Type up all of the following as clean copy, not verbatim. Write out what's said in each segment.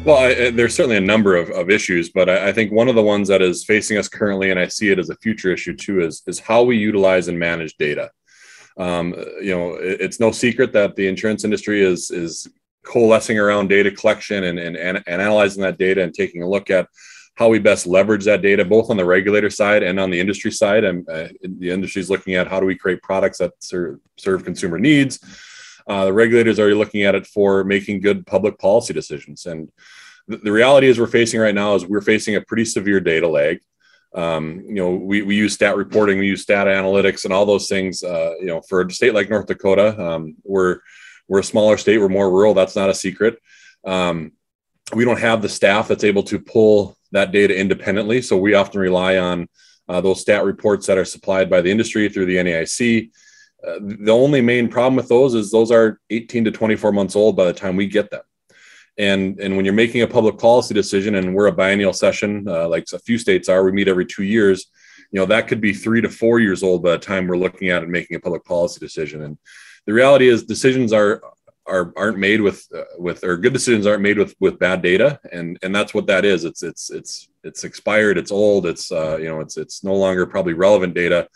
Well, there's certainly a number of issues, but I think one of the ones that is facing us currently, and I see it as a future issue too, is how we utilize and manage data. It's no secret that the insurance industry is coalescing around data collection and analyzing that data and taking a look at how we best leverage that data, both on the regulator side and on the industry side. And the industry is looking at how do we create products that serve consumer needs. The regulators are looking at it for making good public policy decisions. And the reality is we're facing right now is we're facing a pretty severe data lag. We use stat reporting, we use stat analytics and all those things. For a state like North Dakota, we're a smaller state, we're more rural. That's not a secret. We don't have the staff that's able to pull that data independently. So we often rely on those stat reports that are supplied by the industry through the NDID. The only main problem with those is those are 18 to 24 months old by the time we get them. And when you're making a public policy decision, and we're a biennial session, like a few states are, we meet every 2 years, that could be 3 to 4 years old by the time we're looking at and making a public policy decision. And the reality is decisions aren't made with good decisions aren't made with bad data. And that's what that is. It's expired. It's old. It's no longer probably relevant data.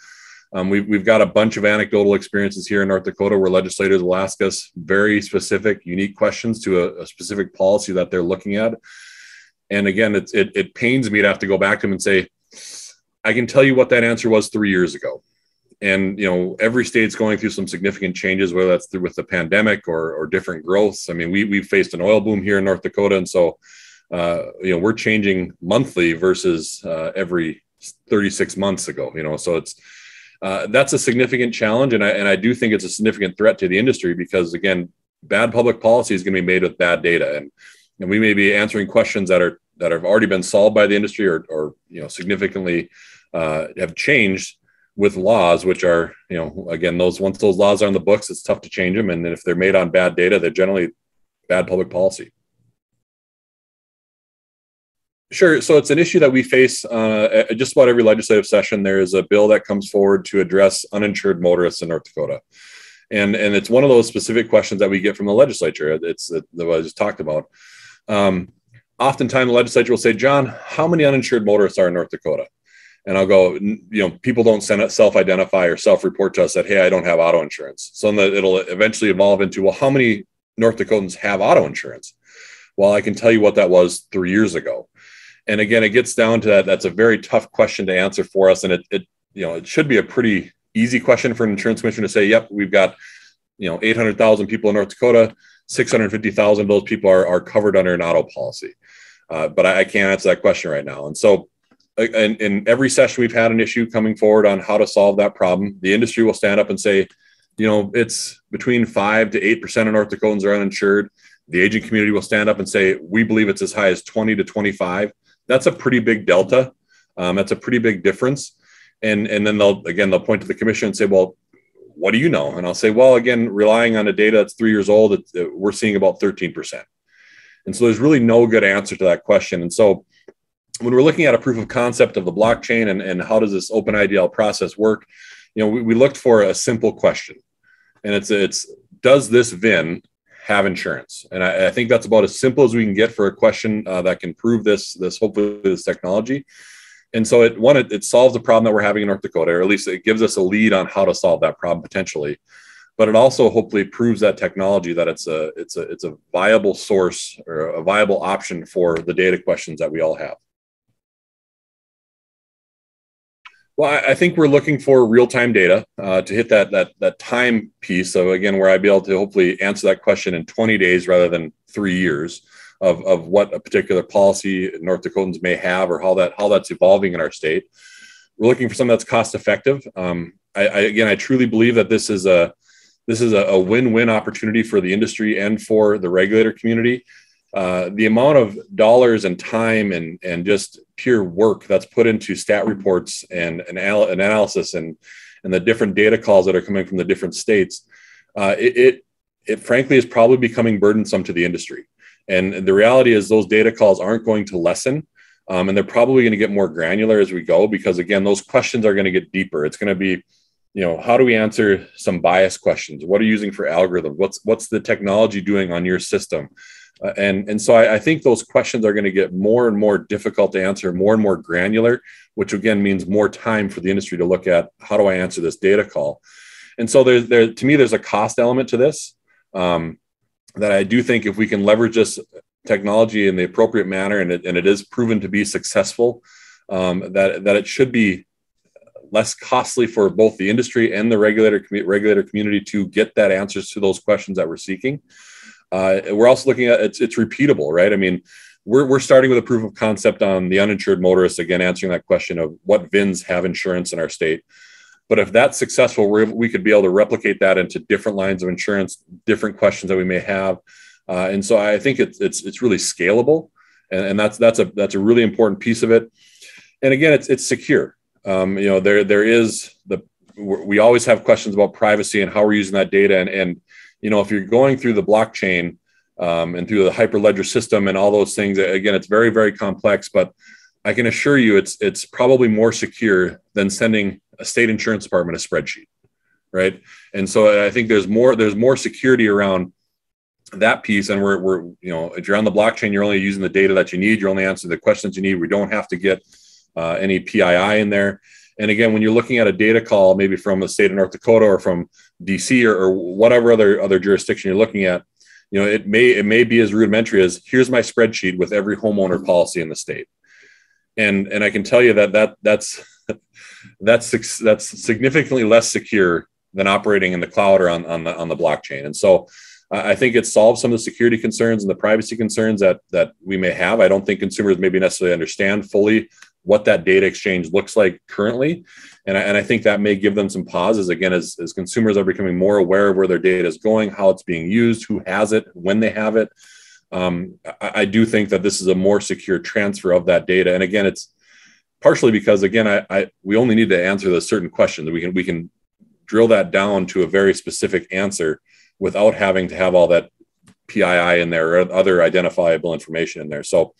We've got a bunch of anecdotal experiences here in North Dakota where legislators will ask us very specific, unique questions to a specific policy that they're looking at. And again, it pains me to have to go back to them and say, I can tell you what that answer was 3 years ago. And, every state's going through some significant changes, whether that's with the pandemic or different growths. I mean, we've faced an oil boom here in North Dakota. And so, we're changing monthly versus every 36 months ago, so that's a significant challenge. And I do think it's a significant threat to the industry because, again, bad public policy is going to be made with bad data. And we may be answering questions that have already been solved by the industry or significantly have changed with laws, which are, again, once those laws are on the books, it's tough to change them. And if they're made on bad data, they're generally bad public policy. Sure. So it's an issue that we face at just about every legislative session. There is a bill that comes forward to address uninsured motorists in North Dakota. And it's one of those specific questions that we get from the legislature. It's what I just talked about. Oftentimes the legislature will say, John, how many uninsured motorists are in North Dakota? And I'll go, people don't self-identify or self-report to us that, hey, I don't have auto insurance. So it'll eventually evolve into, well, how many North Dakotans have auto insurance? Well, I can tell you what that was 3 years ago. And again, it gets down to that. That's a very tough question to answer for us. And it should be a pretty easy question for an insurance commissioner to say, yep, we've got, 800,000 people in North Dakota, 650,000 of those people are covered under an auto policy. But I can't answer that question right now. And so in every session, we've had an issue coming forward on how to solve that problem. The industry will stand up and say, it's between 5 to 8% of North Dakotans are uninsured. The agent community will stand up and say, we believe it's as high as 20 to 25. That's a pretty big delta. That's a pretty big difference. And then they'll point to the commission and say, well, what do you know? And I'll say, well, again, relying on the data that's 3 years old, we're seeing about 13%. And so there's really no good answer to that question. And so when we're looking at a proof of concept of the blockchain and how does this openIDL process work, we looked for a simple question. And it's does this VIN have insurance? And I think that's about as simple as we can get for a question that can prove this hopefully this technology. And so it solves the problem that we're having in North Dakota, or at least it gives us a lead on how to solve that problem potentially. But it also hopefully proves that technology that it's a viable source or a viable option for the data questions that we all have. Well, I think we're looking for real-time data to hit that time piece. So again, where I'd be able to hopefully answer that question in 20 days rather than 3 years of what a particular policy North Dakotans may have or how that's evolving in our state. We're looking for something that's cost-effective. I truly believe that this is a win-win opportunity for the industry and for the regulator community. The amount of dollars and time and just pure work that's put into stat reports and analysis and the different data calls that are coming from the different states, it frankly is probably becoming burdensome to the industry. And the reality is those data calls aren't going to lessen, and they're probably going to get more granular as we go because, again, those questions are going to get deeper. It's going to be, how do we answer some bias questions? What are you using for algorithms? What's the technology doing on your system? And so I think those questions are going to get more and more difficult to answer, more and more granular, which again means more time for the industry to look at how do I answer this data call. And so to me, there's a cost element to this that I do think if we can leverage this technology in the appropriate manner, and it is proven to be successful, that it should be less costly for both the industry and the regulator community to get that answers to those questions that we're seeking. We're also looking at it's repeatable, right? I mean, we're starting with a proof of concept on the uninsured motorist, again, answering that question of what VINs have insurance in our state. But if that's successful, we could be able to replicate that into different lines of insurance, different questions that we may have. And so I think it's really scalable, and that's a really important piece of it. And again, it's secure. We always have questions about privacy and how we're using that data. And if you're going through the blockchain and through the Hyperledger system and all those things, again, it's very, very complex. But I can assure you, it's probably more secure than sending a state insurance department a spreadsheet, right? And so I think there's more security around that piece. And we're if you're on the blockchain, you're only using the data that you need. You're only answering the questions you need. We don't have to get any PII in there. And again, when you're looking at a data call, maybe from the state of North Dakota or from DC or whatever other jurisdiction you're looking at, it may be as rudimentary as here's my spreadsheet with every homeowner policy in the state. And I can tell you that's significantly less secure than operating in the cloud or on the blockchain. And so I think it solves some of the security concerns and the privacy concerns that we may have. I don't think consumers maybe necessarily understand fully what that data exchange looks like currently. And I think that may give them some pauses, again, as consumers are becoming more aware of where their data is going, how it's being used, who has it, when they have it. I do think that this is a more secure transfer of that data. And again, it's partially because, again, we only need to answer the certain questions. We can drill that down to a very specific answer without having to have all that PII in there or other identifiable information in there. So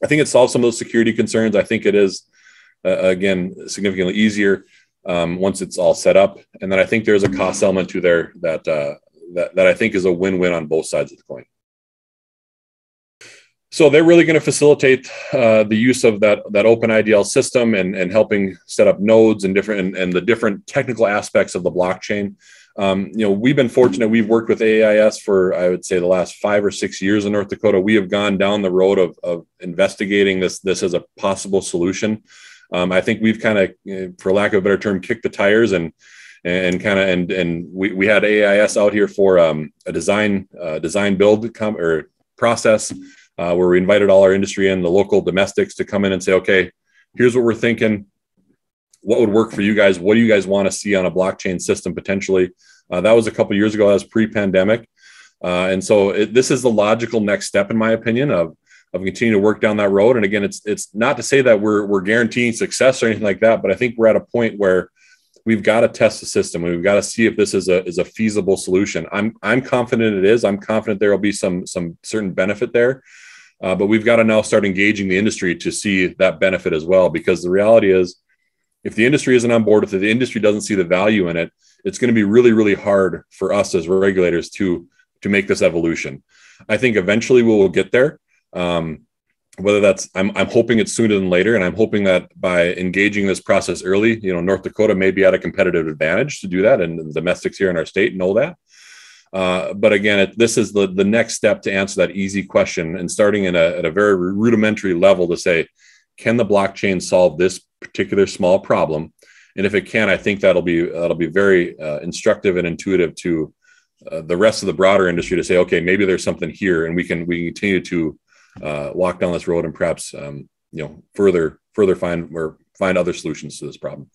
I think it solves some of those security concerns. I think it is, again, significantly easier once it's all set up. And then I think there's a cost element to there that I think is a win-win on both sides of the coin. So they're really going to facilitate the use of that openIDL system and helping set up nodes and the different technical aspects of the blockchain. We've been fortunate. We've worked with AAIS for, I would say, the last 5 or 6 years in North Dakota. We have gone down the road of investigating this as a possible solution. I think we've kind of, for lack of a better term, kicked the tires and we had AAIS out here for a design build process where we invited all our industry and the local domestics to come in and say, okay, here's what we're thinking. What would work for you guys? What do you guys want to see on a blockchain system potentially? That was a couple of years ago. That was pre-pandemic. And so this is the logical next step, in my opinion, of continuing to work down that road. And again, it's not to say that we're guaranteeing success or anything like that, but I think we're at a point where we've got to test the system and we've got to see if this is a feasible solution. I'm confident it is. I'm confident there will be some certain benefit there. But we've got to now start engaging the industry to see that benefit as well, because the reality is, if the industry isn't on board, if the industry doesn't see the value in it, it's going to be really, really hard for us as regulators to make this evolution. I think eventually we will get there. Whether that's, I'm hoping it's sooner than later, and I'm hoping that by engaging this process early, North Dakota may be at a competitive advantage to do that, and the domestics here in our state know that. But again, this is the next step to answer that easy question, and starting at a very rudimentary level to say, can the blockchain solve this particular small problem? And if it can, I think that'll be very instructive and intuitive to the rest of the broader industry to say, okay, maybe there's something here, and we can continue to walk down this road and perhaps further find other solutions to this problem.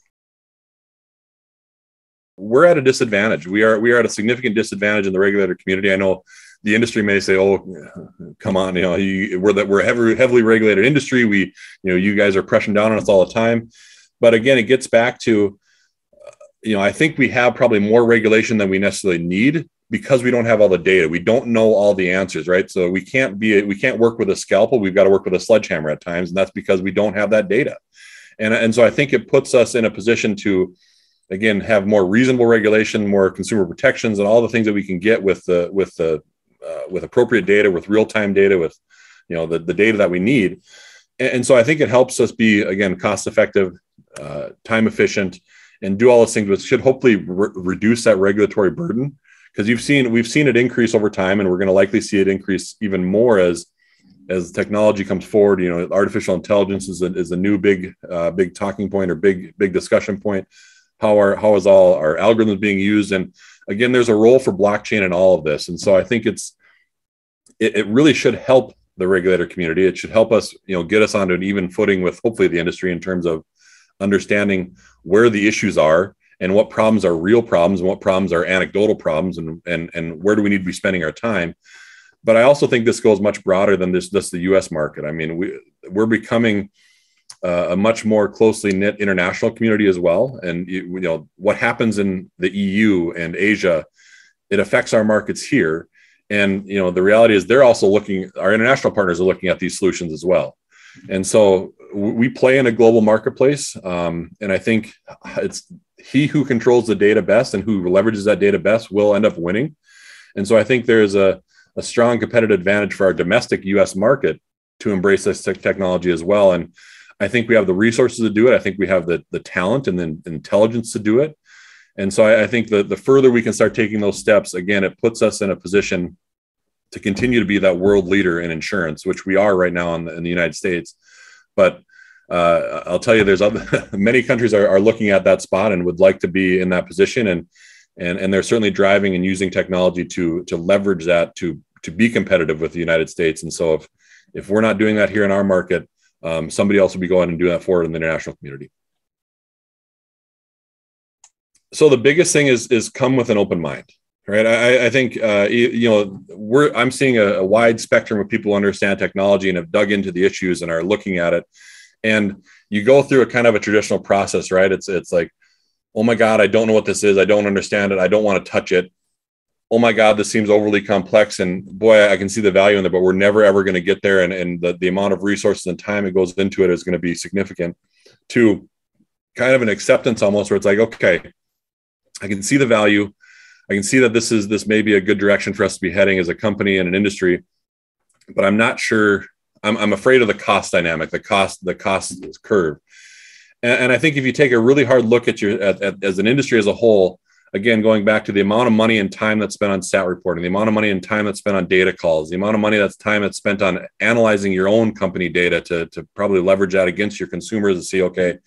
We're at a disadvantage. We are at a significant disadvantage in the regulator community. I know the industry may say, "Oh, come on, we're a heavily regulated industry. You guys are pressing down on us all the time." But again, it gets back to, I think we have probably more regulation than we necessarily need because we don't have all the data. We don't know all the answers, right? So we can't work with a scalpel. We've got to work with a sledgehammer at times, and that's because we don't have that data. And so I think it puts us in a position to, again, have more reasonable regulation, more consumer protections, and all the things that we can get with the with appropriate data, with real-time data, with the data that we need. And so I think it helps us be, again, cost-effective, time efficient, and do all those things, which should hopefully reduce that regulatory burden. Because we've seen it increase over time, and we're going to likely see it increase even more as technology comes forward. Artificial intelligence is a new big talking point, or big discussion point. How is all our algorithms being used? And again, there's a role for blockchain in all of this. And so I think it really should help the regulator community. It should help us, get us onto an even footing with hopefully the industry in terms of understanding where the issues are and what problems are real problems and what problems are anecdotal problems, and where do we need to be spending our time. But I also think this goes much broader than just the U.S. market. I mean, we're becoming a much more closely knit international community as well. And what happens in the EU and Asia, it affects our markets here. And the reality is our international partners are looking at these solutions as well. And so we play in a global marketplace. And I think it's he who controls the data best and who leverages that data best will end up winning. And so I think there's a strong competitive advantage for our domestic U.S. market to embrace this technology as well. And I think we have the resources to do it. I think we have the talent and the intelligence to do it. And so I think the further we can start taking those steps, again, it puts us in a position to continue to be that world leader in insurance, which we are right now in the United States. But I'll tell you, there's many countries are looking at that spot and would like to be in that position. And they're certainly driving and using technology to leverage that to be competitive with the United States. And so if we're not doing that here in our market, somebody else will be going and doing that forward in the international community. So the biggest thing is come with an open mind, right? I think I'm seeing a wide spectrum of people who understand technology and have dug into the issues and are looking at it. And you go through a kind of a traditional process, right? It's like, oh my God, I don't know what this is. I don't understand it. I don't want to touch it. Oh my God, this seems overly complex. And boy, I can see the value in it, but we're never, ever going to get there. And the amount of resources and time it goes into it is going to be significant. To kind of an acceptance almost, where it's like, okay, I can see the value. I can see that this may be a good direction for us to be heading as a company and an industry, but I'm not sure. I'm afraid of the cost dynamic, the cost curve. And I think if you take a really hard look at as an industry as a whole, again, going back to the amount of money and time that's spent on stat reporting, the amount of money and time that's spent on data calls, the amount of money that's spent on analyzing your own company data to probably leverage that against your consumers and see, okay,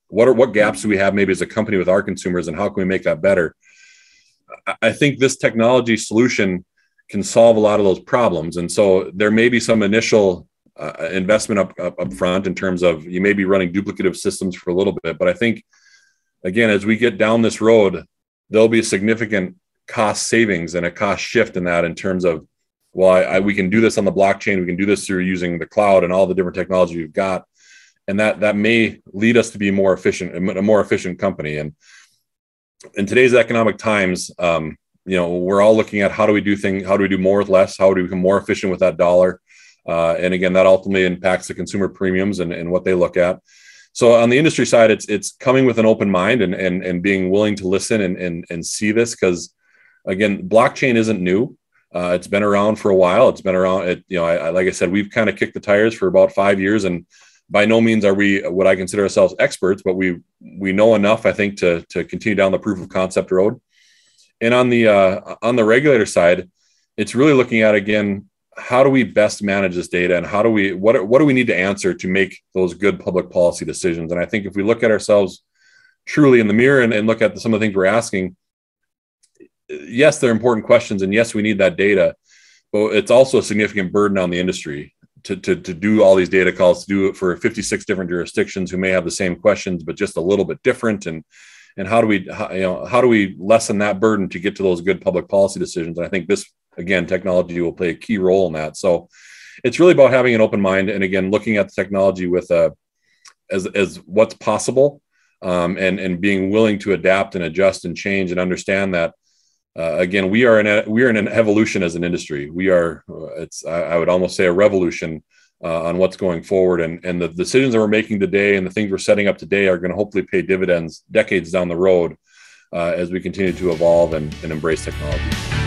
what gaps do we have maybe as a company with our consumers and how can we make that better? I think this technology solution can solve a lot of those problems. And so there may be some initial investment up front in terms of you may be running duplicative systems for a little bit. But I think, again, as we get down this road, there'll be a significant cost savings and a cost shift in that in terms of, well, we can do this on the blockchain. We can do this through using the cloud and all the different technology we've got. And that may lead us to be a more efficient company. And in today's economic times, we're all looking at how do we do more with less? How do we become more efficient with that dollar? And again, that ultimately impacts the consumer premiums and what they look at. So on the industry side, it's coming with an open mind and being willing to listen and see this, because again, blockchain isn't new. It's been around for a while. It's been around. Like I said, we've kind of kicked the tires for about 5 years, and by no means are we what I consider ourselves experts, but we know enough, I think, to continue down the proof of concept road. And on the regulator side, it's really looking at, again, how do we best manage this data, and what do we need to answer to make those good public policy decisions? And I think if we look at ourselves truly in the mirror and look at some of the things we're asking, yes, they're important questions, and yes, we need that data, but it's also a significant burden on the industry to do all these data calls, to do it for 56 different jurisdictions who may have the same questions but just a little bit different. And how do we lessen that burden to get to those good public policy decisions? And I think this, again, technology will play a key role in that. So it's really about having an open mind, and again, looking at the technology with as what's possible, and being willing to adapt and adjust and change and understand that. Again, we are in an evolution as an industry. I would almost say a revolution on what's going forward, and the decisions that we're making today and the things we're setting up today are going to hopefully pay dividends decades down the road as we continue to evolve and embrace technology.